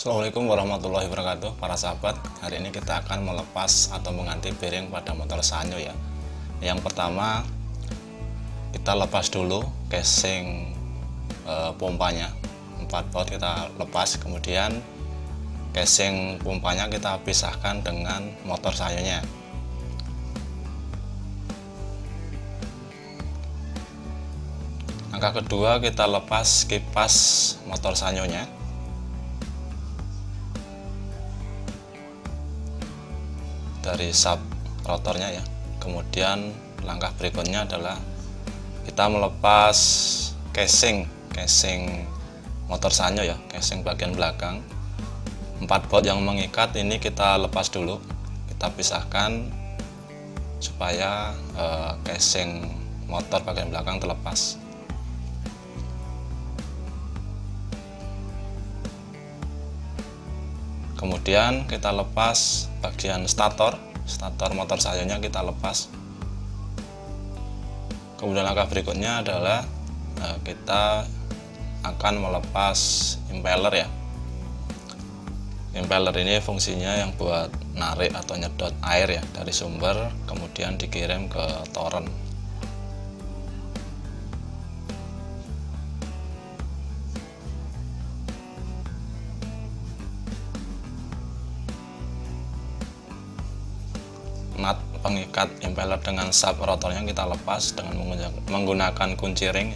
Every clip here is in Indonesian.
Assalamualaikum warahmatullahi wabarakatuh para sahabat. Hari ini kita akan melepas atau mengganti bearing pada motor Sanyo ya. Yang pertama kita lepas dulu casing pompanya, 4 baut kita lepas, kemudian casing pompanya kita pisahkan dengan motor Sanyonya. Langkah kedua kita lepas kipas motor Sanyonya. Dari sub rotornya ya. Kemudian langkah berikutnya adalah kita melepas casing motor Sanyo ya, casing bagian belakang. 4 baut yang mengikat ini kita lepas dulu, kita pisahkan supaya casing motor bagian belakang terlepas. Kemudian kita lepas bagian stator motor Sanyonya kita lepas. Kemudian langkah berikutnya adalah kita akan melepas impeller ya. Impeller ini fungsinya yang buat narik atau nyedot air ya dari sumber kemudian dikirim ke toren. Nut pengikat impeller dengan sub rotornya kita lepas dengan menggunakan kunci ring.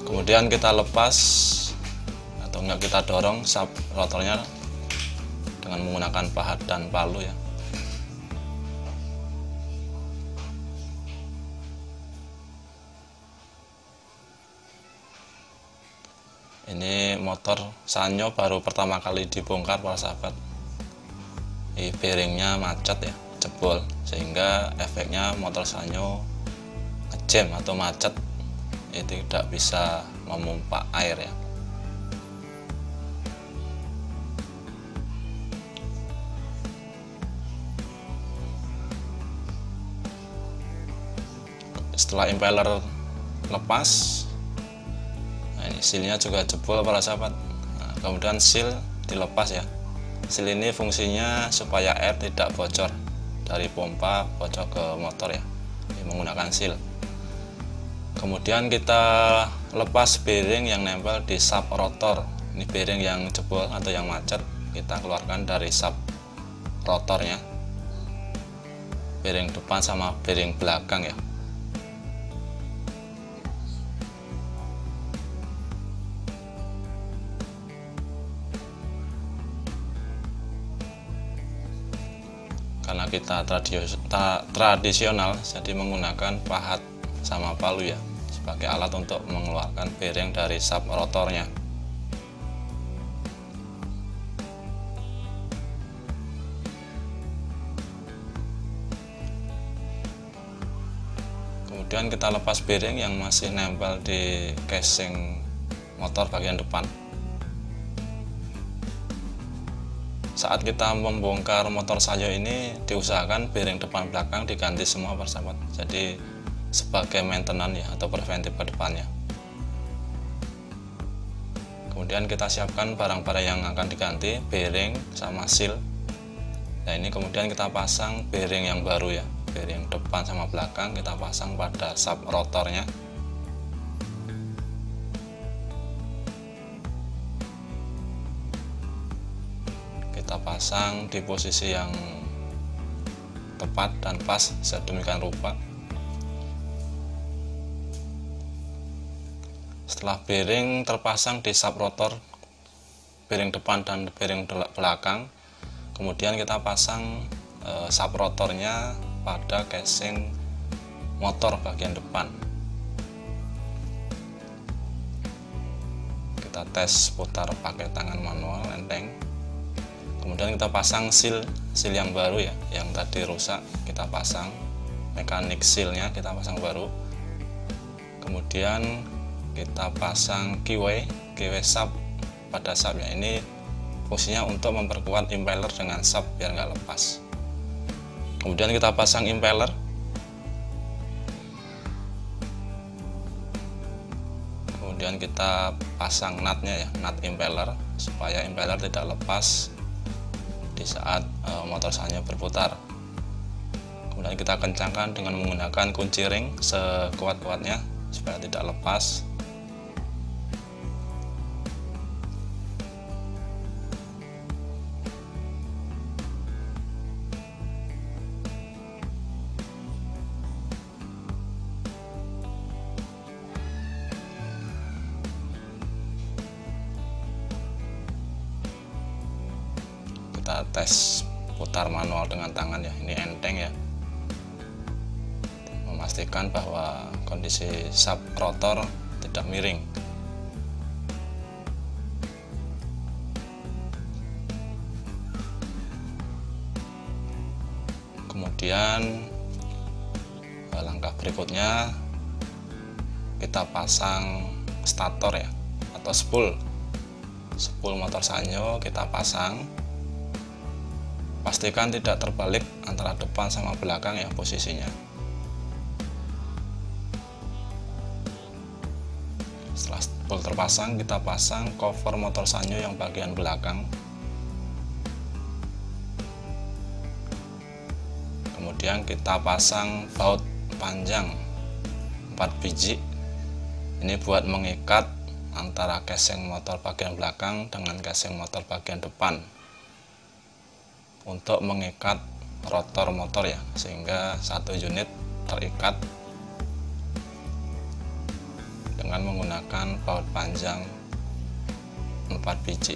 Kemudian kita lepas atau enggak kita dorong sub rotornya dengan menggunakan pahat dan palu ya. Ini motor Sanyo baru pertama kali dibongkar para sahabat. Ini bearingnya macet ya, jebol, sehingga efeknya motor Sanyo ngejam atau macet, itu tidak bisa memompa air ya. Setelah impeller lepas, nah ini sealnya juga jebol para sahabat. Nah, kemudian seal dilepas ya. Seal ini fungsinya supaya air tidak bocor dari pompa bocor ke motor ya, ini menggunakan seal. Kemudian kita lepas bearing yang nempel di sub rotor. Ini bearing yang jebol atau yang macet, kita keluarkan dari sub rotornya, bearing depan sama bearing belakang ya. Karena kita tradisional, jadi menggunakan pahat sama palu ya sebagai alat untuk mengeluarkan bearing dari sub rotornya. Kemudian kita lepas bearing yang masih nempel di casing motor bagian depan. Saat kita membongkar motor Sanyo ini diusahakan bearing depan belakang diganti semua persahabat. Jadi sebagai maintenance ya atau preventif ke depannya. Kemudian kita siapkan barang-barang yang akan diganti, bearing sama seal. Nah ini kemudian kita pasang bearing yang baru ya, bearing depan sama belakang kita pasang pada sub rotornya. Kita pasang di posisi yang tepat dan pas sedemikian rupa. Setelah bearing terpasang di sub rotor, bearing depan dan bearing belakang, kemudian kita pasang sub rotornya pada casing motor bagian depan. Kita tes putar pakai tangan manual enteng. Kemudian kita pasang seal yang baru ya, yang tadi rusak kita pasang, mekanik sealnya kita pasang baru. Kemudian kita pasang keyway sub pada subnya. Ini fungsinya untuk memperkuat impeller dengan sub biar nggak lepas. Kemudian kita pasang impeller. Kemudian kita pasang nutnya ya, nut impeller, supaya impeller tidak lepas di saat motor sanyo berputar. Kemudian kita kencangkan dengan menggunakan kunci ring sekuat-kuatnya supaya tidak lepas. Kita tes putar manual dengan tangan ya, ini enteng ya, memastikan bahwa kondisi sub rotor tidak miring. Kemudian langkah berikutnya kita pasang stator ya, atau spool motor sanyo kita pasang. Pastikan tidak terbalik antara depan sama belakang ya posisinya. Setelah spool terpasang, kita pasang cover motor sanyo yang bagian belakang. Kemudian kita pasang baut panjang 4 biji. Ini buat mengikat antara casing motor bagian belakang dengan casing motor bagian depan, untuk mengikat rotor motor ya, sehingga satu unit terikat dengan menggunakan baut panjang 4 biji.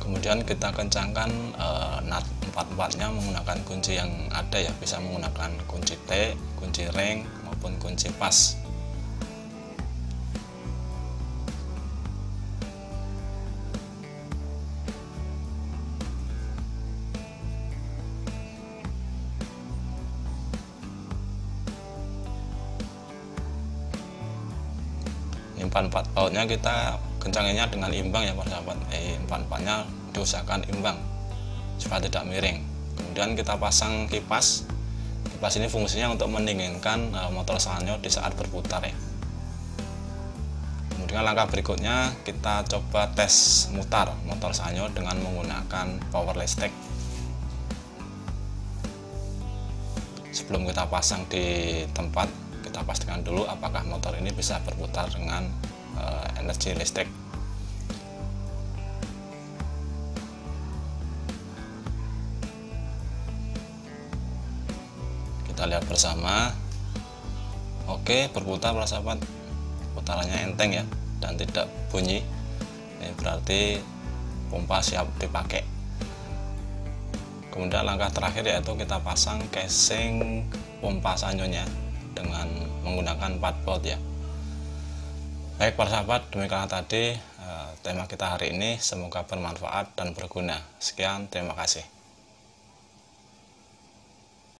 Kemudian kita kencangkan nut 4-4-nya menggunakan kunci yang ada ya, bisa menggunakan kunci T, kunci ring maupun kunci pas. Ini 4-4 bautnya kita kencanginnya dengan imbang ya para sahabat. 4-4-nya diusahakan imbang supaya tidak miring. Kemudian kita pasang kipas. Kipas ini fungsinya untuk mendinginkan motor sanyo di saat berputar ya. Kemudian langkah berikutnya kita coba tes mutar motor sanyo dengan menggunakan power listrik. Sebelum kita pasang di tempat, kita pastikan dulu apakah motor ini bisa berputar dengan energi listrik. Kita lihat bersama. Oke, berputar para sahabat. Putarannya enteng ya dan tidak bunyi. Ini berarti pompa siap dipakai. Kemudian langkah terakhir yaitu kita pasang casing pompa sanyonya dengan menggunakan 4 baut ya. Baik para sahabat, demikianlah tadi tema kita hari ini. Semoga bermanfaat dan berguna. Sekian, terima kasih.